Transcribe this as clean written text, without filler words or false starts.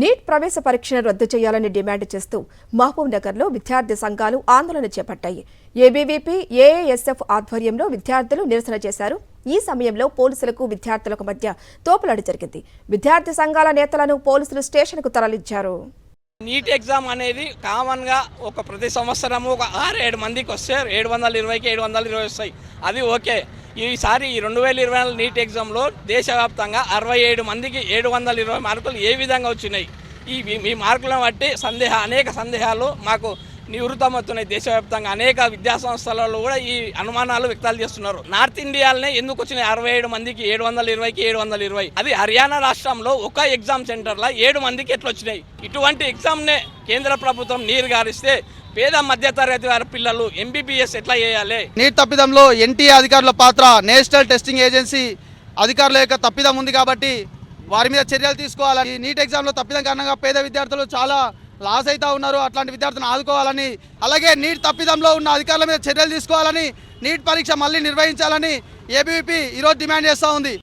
Neat ప్రవేశ పరీక్షను రద్దు చేయాలని డిమాండ్ చేస్తూ మహబూబ్ నగర్లో విద్యార్థి సంఘాలు ఆందోళన చేపట్టాయి. ఏబీవీపీ, ఏఐఎస్ఎఫ్ ఆధ్వర్యంలో విద్యార్థులు నిరసన చేశారు. ఈ సమయంలో పోలీసులకు విద్యార్థులకు మధ్య తోపులాట జరిగింది. విద్యార్థి సంఘాల నేతలను పోలీసులు స్టేషన్కు తరలించారు. నీట్ ఎగ్జామ్ అనేది కామన్గా ప్రతి సంవత్సరము 6-7 మందికి వస్తే 720కి 720 వస్తాయి. అది ఓకే. ఈసారి ఈ 2024 నీట్ ఎగ్జామ్లో దేశవ్యాప్తంగా 67 మందికి 720 మార్కులు ఏ విధంగా వచ్చినాయి? ఈ మార్కులను బట్టి అనేక సందేహాలు మాకు నివృత్తమవుతున్నాయి. దేశవ్యాప్తంగా అనేక విద్యాసంస్థలలో కూడా ఈ అనుమానాలు వ్యక్తాలు చేస్తున్నారు. నార్త్ ఇండియాలోనే ఎందుకు వచ్చినాయి 67 మందికి 720కి 720? అది హర్యానా రాష్ట్రంలో ఒక ఎగ్జామ్ సెంటర్లో 7 మందికి ఎట్లా వచ్చినాయి? ఇటువంటి ఎగ్జామ్నే కేంద్ర ప్రభుత్వం నీరు గారిస్తే పేద మధ్యతరగతి వారి పిల్లలు ఎంబీబీఎస్ ఎట్లా చేయాలి? నీట్ తప్పిదంలో ఎన్టీఏ అధికారుల పాత్ర, నేషనల్ టెస్టింగ్ ఏజెన్సీ అధికారుల యొక్క తప్పిదం ఉంది కాబట్టి వారి మీద చర్యలు తీసుకోవాలని, నీట్ ఎగ్జామ్లో తప్పిదం కారణంగా పేద విద్యార్థులు చాలా లాస్ అవుతా ఉన్నారు. అట్లాంటి విద్యార్థులను ఆదుకోవాలని, అలాగే నీట్ తప్పిదంలో ఉన్న అధికారుల మీద చర్యలు తీసుకోవాలని, నీట్ పరీక్ష మళ్ళీ నిర్వహించాలని ఏబీవీపీ ఈరోజు డిమాండ్ చేస్తూ ఉంది.